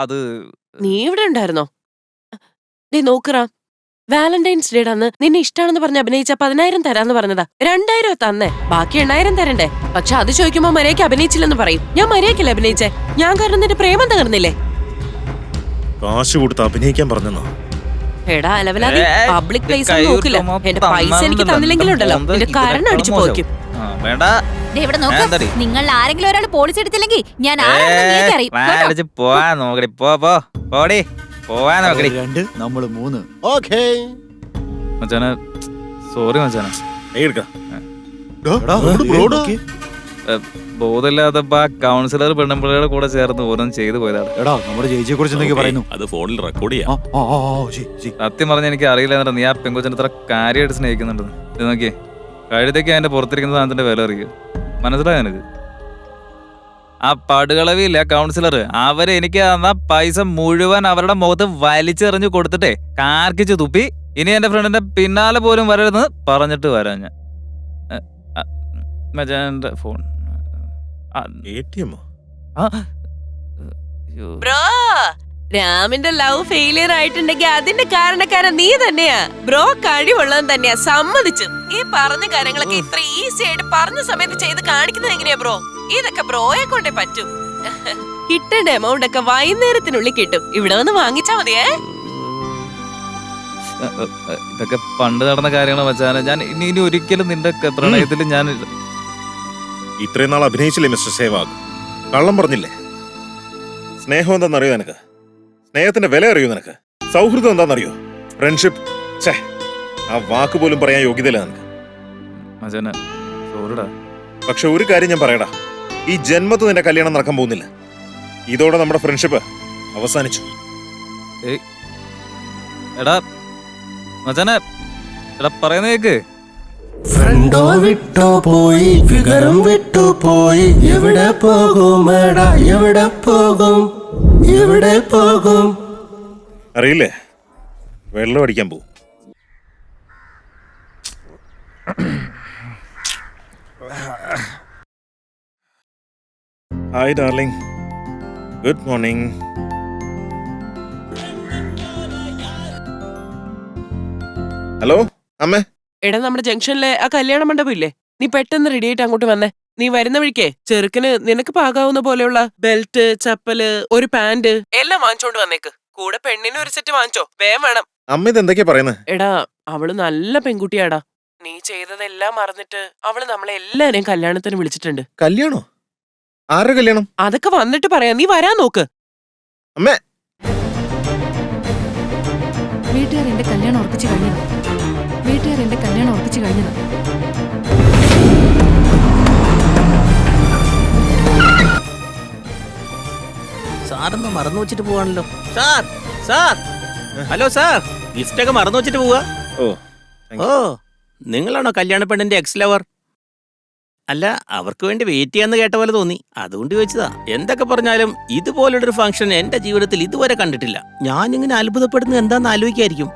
അത് നീ ഇവിടെ ഉണ്ടായിരുന്നോ? നീ നോക്കറാ, വാലന്റൈൻസ് ഡേ അന്ന് നിന്നെ ഇഷ്ടാണെന്ന് പറഞ്ഞ് അഭിനയിച്ച 10,000 തരാന്ന് പറഞ്ഞതാ. 2,000 തന്നേ, ബാക്കി 8,000 തരണ്ടേ? പക്ഷെ അത് ചോദിക്കുമ്പോ മര്യാദയ്ക്ക് അഭിനയിച്ചില്ലെന്ന് പറയും. ഞാൻ മര്യാദയ്ക്കല്ലേ അഭിനയിച്ചേ? ഞാൻ കാരണം നിന്റെ പ്രേമം തകർന്നില്ലേ? കാശ് കൊടുത്ത് അഭിനയിക്കാൻ പറഞ്ഞോ? എടാ അലവലാതി, പബ്ലിക് പ്ലേസ് നോക്കില്ല. എന്റെ പൈസ എനിക്ക് തന്നില്ലെങ്കിലുണ്ടല്ലോ നിന്റെ കരണം അടിച്ചു പോയിക്കും. നിങ്ങൾ ആരെങ്കിലും ഒരാൾ പോളിസി എടുത്തില്ലെങ്കിൽ ഞാൻ സോറി മച്ചാനെ, ബോധമില്ലാത്ത കൗൺസിലർ പെണ്ണുമ്പിള്ളയുടെ കൂടെ ചേർന്ന് ഓരോന്നും ചെയ്തു പോയതാണ്. അത് ഫോണിൽ റെക്കോർഡ് ചെയ്യാം. സത്യം പറഞ്ഞ എനിക്ക് അറിയില്ല നീ ആ പെങ്കൊച്ചിനെ ഇത്ര കാര്യമായിട്ട് സ്നേഹിക്കുന്നുണ്ടെന്ന്. ഇത് നോക്കിയേ, കഴുത്തേക്ക് അതിന്റെ പുറത്തിരിക്കുന്ന സാധനത്തിന്റെ വില അറിയുക. മനസ്സിലായോ എനിക്ക്? ആ പടുകളവില്ല കൗൺസിലർ, അവര് എനിക്ക് തന്ന പൈസ മുഴുവൻ അവരുടെ മുഖത്ത് വലിച്ചെറിഞ്ഞു കൊടുത്തിട്ടേ കാർക്കിച്ച് തുപ്പി ഇനി എന്റെ ഫ്രണ്ടിന്റെ പിന്നാലെ പോലും വരരുതെന്ന് പറഞ്ഞിട്ട് വരാം ഞാൻ. മച്ചാന്റെ ഫോൺ ബ്രോ, രാമിന്റെ ലവ് ഫെയിലിയർ ആയിട്ടുണ്ടെങ്കിൽ അതിന്റെ കാരണക്കാരൻ നീ തന്നെയാ. ബ്രോ കഴിവുള്ളവൻ തന്നെയാ, സമ്മതിച്ചു. ഈ പറഞ്ഞ കാര്യങ്ങളൊക്കെ ഇത്ര ഈസി ആയിട്ട് പറഞ്ഞ സമയത്ത് ചെയ്ത് കാണിക്കുന്നത് എങ്ങനെയാ ബ്രോ? ഇതൊക്കെ ബ്രോയെ കൊണ്ടേ പറ്റും. കിട്ടേണ്ട എമൗണ്ട് ഒക്കെ വൈകുന്നേരത്തിനുള്ളിൽ കിട്ടും. ഇവിടെ വന്ന് വാങ്ങിച്ചാ മതിയേ. ഇതൊക്കെ പണ്ട് നടന്ന കാര്യങ്ങൾ വെച്ചാൽ ഞാൻ ഇനി ഒരിക്കലും നിന്റെ പ്രണയത്തിൽ ഞാൻ ഇത്രയും നാൾ അഭിനയിച്ചില്ലേ മിസ്റ്റർ സേവാഗ്? കള്ളം പറഞ്ഞില്ലേ? സ്നേഹം എന്താണെന്നറിയോ നിനക്ക്? സ്നേഹത്തിന്റെ വില അറിയോ നിനക്ക്? സൗഹൃദം എന്താണെന്നറിയോ? ഫ്രണ്ട്ഷിപ്പ്. ആ വാക്ക് പോലും പറയാൻ യോഗ്യതയില്ല നിനക്ക്. പക്ഷെ ഒരു കാര്യം ഞാൻ പറയടാ, ഈ ജന്മത്ത് നിന്റെ കല്യാണം നടക്കാൻ പോകുന്നില്ല. ഇതോടെ നമ്മുടെ ഫ്രണ്ട്ഷിപ്പ് അവസാനിച്ചു. എടാ മച്ചാനെ, എടാ പറയുന്ന കേക്ക്. ഫ്രണ്ടോ വിട്ടോ പോയി, ഫിഗറും വിട്ടു പോയി. എവിടെ പോകും എടാ, എവിടെ പോകും, എവിടെ പോകും അറിയില്ലേ? വെള്ളം അടിക്കാൻ പോകും. Hi darling, good morning. Hello അമ്മേ. എടാ, നമ്മുടെ ജംഗ്ഷനിലെ ആ കല്യാണ മണ്ഡപം ഇല്ലേ, നീ പെട്ടെന്ന് റെഡി ആയിട്ട് അങ്ങോട്ട് വന്നേ. നീ വരുന്ന വഴിക്കേ ചെറുക്കന് നിനക്ക് പാകാവുന്ന പോലെയുള്ള ബെൽറ്റ്, ചപ്പല്, ഒരു പാന്റ് എല്ലാം വാങ്ങിച്ചോണ്ട് വന്നേക്ക്. കൂടെ പെണ്ണിന് ഒരു സെറ്റ് വാങ്ങിച്ചോ, വേഗം വേണം. അമ്മ ഇത് എന്തൊക്കെയാ പറയുന്നത്? എടാ, അവള് നല്ല പെൺകുട്ടിയാടാ. നീ ചെയ്തതെല്ലാം മറന്നിട്ട് അവള് നമ്മളെ എല്ലാരെയും കല്യാണത്തിന് വിളിച്ചിട്ടുണ്ട്. കല്യാണോ? ആരുടെ കല്യാണം? അതൊക്കെ വന്നിട്ട് പറയാം, നീ വരാൻ നോക്ക്. അമ്മേ, വീട്ടുകാർ എന്റെ കല്യാണം ഉറപ്പിച്ചു കഴിഞ്ഞതാ. വീട്ടുകാർ എന്റെ കല്യാണം ഉറപ്പിച്ചു കഴിഞ്ഞതാ. സാറൊന്ന് മറന്നു വെച്ചിട്ട് പോവാണല്ലോ. Sir, sir, hello sir, gift ഒക്കെ മറന്നു വെച്ചിട്ട് പോവാ. ഓ, നിങ്ങളാണോ കല്യാണ പെണ്ണിന്റെ എക്സ് ലവർ? അല്ല, അവർക്ക് വേണ്ടി വെയിറ്റ് ചെയ്യാന്ന് കേട്ട പോലെ തോന്നി, അതുകൊണ്ട് ചോദിച്ചതാ. എന്തൊക്കെ പറഞ്ഞാലും ഇതുപോലൊരു ഫംഗ്ഷൻ എന്റെ ജീവിതത്തിൽ ഇതുവരെ കണ്ടിട്ടില്ല. ഞാനിങ്ങനെ അത്ഭുതപ്പെടുന്നത് എന്താന്ന് ആലോചിക്കായിരിക്കും.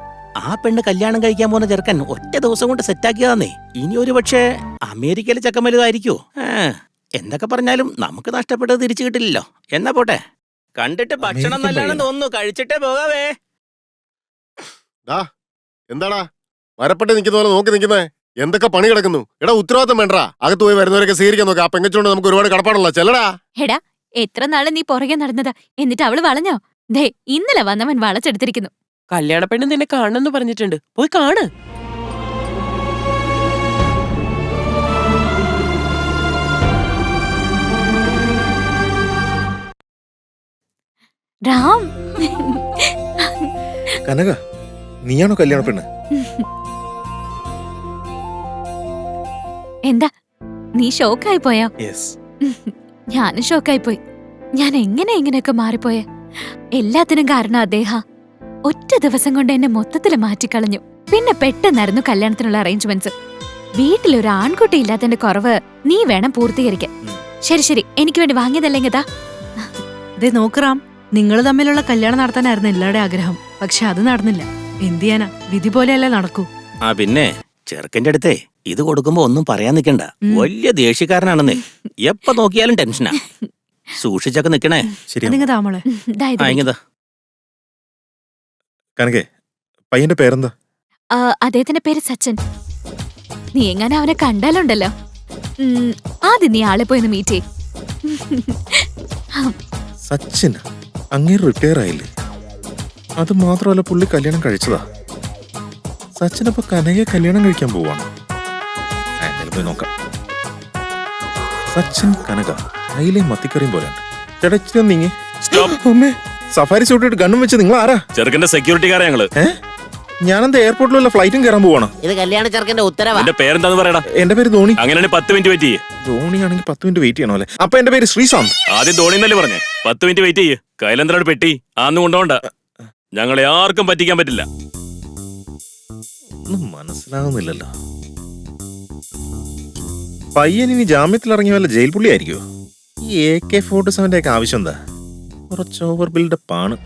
ആ പെണ്ണ് കല്യാണം കഴിക്കാൻ പോകുന്ന ചെറുക്കൻ ഒറ്റ ദിവസം കൊണ്ട് സെറ്റാക്കിയതാന്നേ. ഇനി ഒരു പക്ഷേ അമേരിക്കയിലെ ചക്കം വലുതായിരിക്കോ? എന്തൊക്കെ പറഞ്ഞാലും നമുക്ക് നഷ്ടപ്പെട്ടത് തിരിച്ചു കിട്ടില്ലല്ലോ. എന്നാ പോട്ടെ. കണ്ടിട്ട് ഭക്ഷണം നല്ലതാണെന്ന് തോന്നുന്നു, കഴിച്ചിട്ടേ പോകാവേ. എന്താടാ മരപ്പെട്ട് നിൽക്കുന്ന പോലെ നോക്കി നിൽക്കുന്നേ? എന്തൊക്കെ പണി കിടക്കുന്നു? എടാ, ഉത്തരവാദിത്തം വേണ്ടാ. അകത്ത് പോയി വരുന്നവരൊക്കെ സ്വീകരിക്കാൻ നോക്കാം. ആ പെങ്കച്ചോണ്ട് നമുക്ക് ഒരുപാട് കടപ്പാടുള്ള ചെല്ലടാ. എടാ, എത്ര നാള് നീ പുറകെ നടന്നതാ, എന്നിട്ട് അവള് വളഞ്ഞോ? ദേ, ഇന്നലെ വന്നവൻ വളച്ചെടുത്തിരിക്കുന്നു. കല്യാണ പെണ്ണ് നിന്നെ കാണണമെന്ന് പറഞ്ഞിട്ടുണ്ട്, പോയി കാണ്. രാം, കനക, നീയാണോ കല്യാണ പെണ്ണ്? എന്താ നീ ഷോക്കായി പോയോ? ഞാനും ഷോക്കായി പോയി. ഞാൻ എങ്ങനെയൊക്കെ മാറിപ്പോയ? എല്ലാത്തിനും കാരണം അദ്ദേഹം ഒറ്റ ദിവസം കൊണ്ട് എന്നെ മൊത്തത്തിൽ മാറ്റിക്കളഞ്ഞു. പിന്നെ പെട്ടെന്നായിരുന്നു കല്യാണത്തിനുള്ള അറേഞ്ച്മെന്റ്സ്. വീട്ടിലൊരു ആൺകുട്ടി ഇല്ലാത്തതിന്റെ കുറവ് നീ വേണം പൂർത്തീകരിക്കാൻ. ശരി ശരി, എനിക്ക് വേണ്ടി വാങ്ങിയതല്ലെങ്കിൽ ദേ നോക്കറാം, നിങ്ങൾ തമ്മിലുള്ള കല്യാണം നടത്താനായിരുന്നു എല്ലാവരുടെ ആഗ്രഹം. പക്ഷെ അത് നടന്നില്ല. എന്ത് ചെയ്യാനാ, വിധി പോലെയല്ലേ നടക്കൂ. പിന്നെ ചെറുക്കന്റെ അടുത്തേ ഇത് കൊടുക്കുമ്പോ ഒന്നും പറയാൻ നിക്കണ്ട. വലിയ ദേഷ്യക്കാരനാണെന്നേ. എപ്പ നോക്കിയാലും ടെൻഷനാ. സൂക്ഷിച്ചൊക്കെ നിക്കണേ. ശരി നിങ്ങൾ താമോളെ ദാ ഇത് ആ ഇങ്ങതാ. കനകെ, പയ്യന്റെ പേരെന്താ? അദ്ദേഹത്തിന്റെ പേര് സച്ചിൻ. നീ എങ്ങനെ അവനെ കണ്ടാലുണ്ടല്ലോ, ആദ്യം നീ ആളെ പോയി മീറ്റ് ചെയ്. സച്ചിൻ അങ്ങേര് റിട്ടയർ ആയില്ലേ? അത് മാത്രമല്ല, പുള്ളി കല്യാണം കഴിച്ചതാ. സച്ചിനപ്പൊ കനകയെ കല്യാണം കഴിക്കാൻ പോവാണ്. എന്തായാലും പോയി നോക്കാം. സച്ചിൻ കനക കയ്യിലെ മത്തിക്കറിയും പോലെയാണ്. ചേട്ടാ നീങ്ങി. അമ്മേ, സഫാരി സൂട്ട് ഇട്ട് ഗണ്ണും വെച്ച് നിങ്ങൾ ആരാ? ചെറുക്കന്റെ സെക്യൂരിറ്റിക്കാരാ ഞങ്ങള്. ഞാനെന്താ എയർപോർട്ടിലുള്ള ഫ്ലൈറ്റും കയറാൻ പോവാണ്. ഇത് കല്യാണ ചെറുക്കന്റെ ഉത്തരവാ. എന്റെ പേരെന്താന്ന് പറയടാ. എന്റെ പേര് ധോണി. അങ്ങനെയാണെങ്കിൽ 10 മിനിറ്റ് വെയിറ്റ് ചെയ്യേ. ധോണിയാണെങ്കിൽ 10 മിനിറ്റ് വെയിറ്റ് ചെയ്യണോ അല്ലേ? അപ്പൊ എന്റെ പേര് ശ്രീശാന്ത്. ആദ്യം ധോണി എന്നല്ലേ പറഞ്ഞേ. 10 മിനിറ്റ് വെയിറ്റ് ചെയ്യേ. കൈലന്ത്രയുടെ പെട്ടി ആന്ന് കൊണ്ടോണ്ട. ഞങ്ങളെ ആർക്കും പറ്റിക്കാൻ പറ്റില്ല. ഒന്നും മനസ്സിലാവുന്നില്ലല്ലോ. പയ്യൻ ഇനി ജാമ്യത്തിൽ ഇറങ്ങിയ വല്ല ജയിൽ പുള്ളി ആയിരിക്കോ? ഈ AK-47 ഒക്കെ ആവശ്യം എന്താ? കുറച്ച് ഓവർ ബിൽഡപ്പ് ആണ്.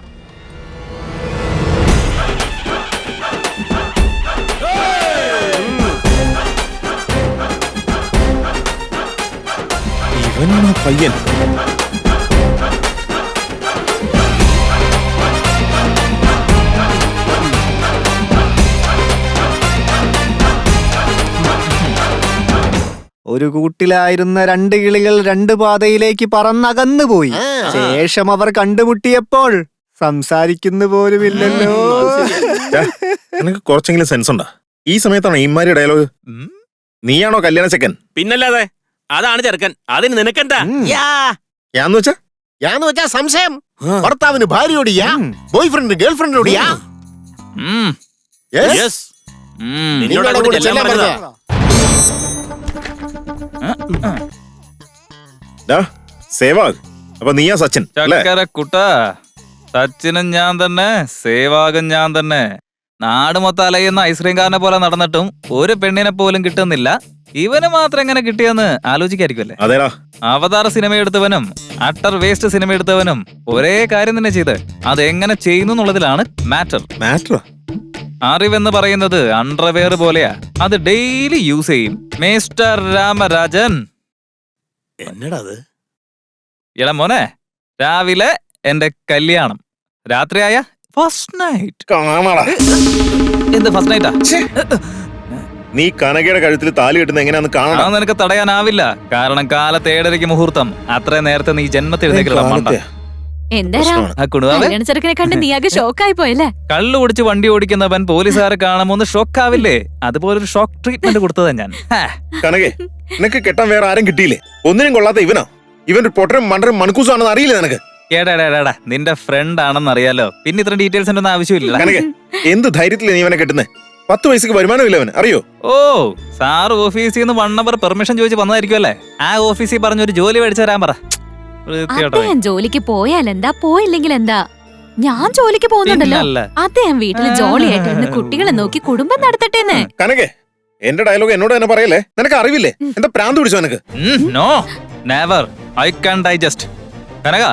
ഇവനാണ് പയ്യൻ. ഒരു കൂട്ടിലായിരുന്ന 2 കിളികൾ 2 പാതയിലേക്ക് പറന്നകന്നുപോയി. ശേഷം അവർ കണ്ടുമുട്ടിയപ്പോൾ സംസാരിക്കുന്നു പോലുമില്ലല്ലോ. നിനക്ക് കുറച്ചെങ്കിലും സെൻസ് ഉണ്ടാ? ഈ സമയത്താണോ ഇമാരി ഡയലോഗ്? നീയാണോ കല്യാണ ചെക്കൻ? പിന്നല്ലാതെ, അതാണ് ചെറുക്കൻ. അതിന് നിനക്കെന്താ? യാന്ന് വെച്ചാ? യാന്ന് വെച്ചാ സംശയം. ഭർത്താവിന് ഭാര്യയോട് യാ, ബോയ് ഫ്രണ്ട് ഗേൾ ഫ്രണ്ടിനോട് യാ. Yes. നിന്നോട് അങ്ങോട്ട് ചെല്ലാൻ പറഞ്ഞതാ. സേവാഗ്, അപ്പൊ നീയാ സച്ചിൻ അല്ലേ? ചക്കര കുട്ടാ, സച്ചിനും ഞാൻ തന്നെ, സേവാഗും ഞാൻ തന്നെ. നാട് മൊത്തം അലയുന്ന ഐസ്ക്രീംകാരനെ പോലെ നടന്നിട്ടും ഒരു പെണ്ണിനെ പോലും കിട്ടുന്നില്ല. ഇവന് മാത്രം എങ്ങനെ കിട്ടിയെന്ന് ആലോചിക്കായിരിക്കുമല്ലേ? അതേടാ. അവതാർ സിനിമ എടുത്തവനും അട്ടർ വേസ്റ്റ് സിനിമ എടുത്തവനും ഒരേ കാര്യം തന്നെ ചെയ്ത് അതെങ്ങനെ ചെയ്യുന്നു എന്നുള്ളതിലാണ് മാറ്റർ. അറിവെന്ന് പറയുന്നത് അണ്ടർവെയർ പോലെയാ. അത് ഡെയിലി യൂസ് ചെയ്യും. മിസ്റ്റർ രാമരാജൻ. എന്നടാ അത്? എടാ മോനെ, രാവിലെ എന്റെ കല്യാണം, രാത്രിയായ ഫസ്റ്റ് നൈറ്റ്. കാണാടാ. എന്ത് ഫസ്റ്റ് നൈറ്റാ? നീ കനകയുടെ കഴുത്തിൽ താലി കെട്ടുന്ന എങ്ങനെയാന്ന് കാണാൻ അത് നിനക്ക് തടയാനാവില്ല. കാരണം കാലത്ത് 7:30 മുഹൂർത്തം. അത്രയും നേരത്തെ നീ ജന്മത്തിൽ എന്താ കല്യാണ ചെറുക്കനെ കണ്ട് നീ ആകെ ഷോക്കായി പോയല്ലേ? കള്ളു കുടിച്ച് വണ്ടി ഓടിക്കുന്നവൻ പോലീസുകാരെ കാണുമ്പോ ഷോക്ക് ആവില്ലേ? അതുപോലൊരു ഷോക്ക് ട്രീറ്റ്മെന്റ് കൊടുത്തതാ ഞാൻ. കനകെ, നിനക്ക് കെട്ടാൻ വേറെ ആരും കിട്ടിയില്ലേ? ഒന്നിനും കൊള്ളാത്ത ഇവനാ. ഇവൻ പൊട്ടരും മണ്ടരും മണക്കൂസാണെന്ന് അറിയില്ല നിനക്ക്? ഏടാ നിന്റെ ഫ്രണ്ട് ആണെന്ന് അറിയാലോ. പിന്നെ ഇത്ര ഡീറ്റെയിൽസ് ഒന്നും ആവശ്യമില്ല. കനകെ, എന്ത് ധൈര്യത്തില് നീ ഇവനെ കെട്ടുന്നേ? 10 വയസ്സുക്ക് വരുമാനമില്ല അവൻ, അറിയോ? ഓ, സാറ് ഓഫീസിൽ നിന്ന് 1 അവർ പെർമിഷൻ ചോദിച്ച് വന്നതായിരിക്കും അല്ലേ? ആ ഓഫീസിൽ പറഞ്ഞൊരു ജോലി മേടിച്ചു തരാൻ പറ. അദ്ദേഹം ജോലിക്ക് പോയാലെന്താ, പോയില്ലെങ്കിൽ എന്താ? ഞാൻ ജോലിക്ക് പോകുന്നുണ്ടല്ലോ. അദ്ദേഹം വീട്ടില് ജോളിയായിട്ട് കുട്ടികളെ നോക്കി കുടുംബം നടത്തട്ടേന്ന്. കനകെ, എന്റെ ഡയലോഗ് എന്നോട് തന്നെ പറയല്ലേ? നിനക്ക് അറിവില്ലേ? എന്താ പ്രാന്ത് പിടിച്ചോ നിനക്ക്? No, never. I can digest. Kanaka,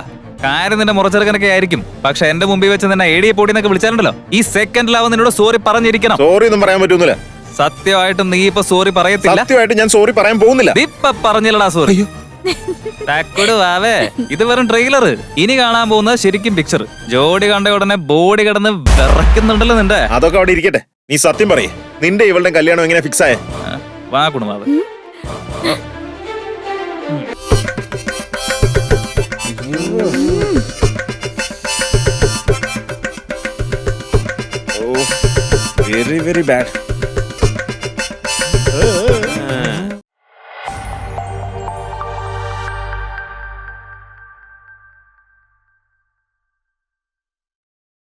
കാര്യം നിന്റെ മുറച്ചെറുക്കനൊക്കെ ആയിരിക്കും. പക്ഷെ എന്റെ മുമ്പിൽ വെച്ച് നിന്നെ AD പൊടിന്നൊക്കെ വിളിച്ചാലുണ്ടല്ലോ, ഈ സെക്കൻഡിലാവും നിന്നോട് സോറി പറഞ്ഞിരിക്കണം. സോറി ഒന്നും പറയാൻ പറ്റൂന്നില്ല. സത്യമായിട്ടും നീ ഇപ്പൊ സോറി പറയത്തില്ല? സത്യമായിട്ട് ഞാൻ സോറി പറയാൻ പോകുന്നില്ല. ഇപ്പൊ പറഞ്ഞില്ലടാ സോറി. വാവേ, ഇത് വെറും ട്രെയിലർ. ഇനി കാണാൻ പോകുന്നത് ശരിക്കും പിക്ചർ. ജോഡി കണ്ട ഉടനെ ബോഡി കിടന്ന് വിറക്കുന്നുണ്ടല്ലോ നിന്റെ. അതൊക്കെ അവിടെ ഇരിക്കട്ടെ. നീ സത്യം പറയേ, നിന്റെ ഇവളുടെ കല്യാണം എങ്ങനെ ഫിക്സ് ആയേ? വാ കുടുംബാവ്. Very very bad.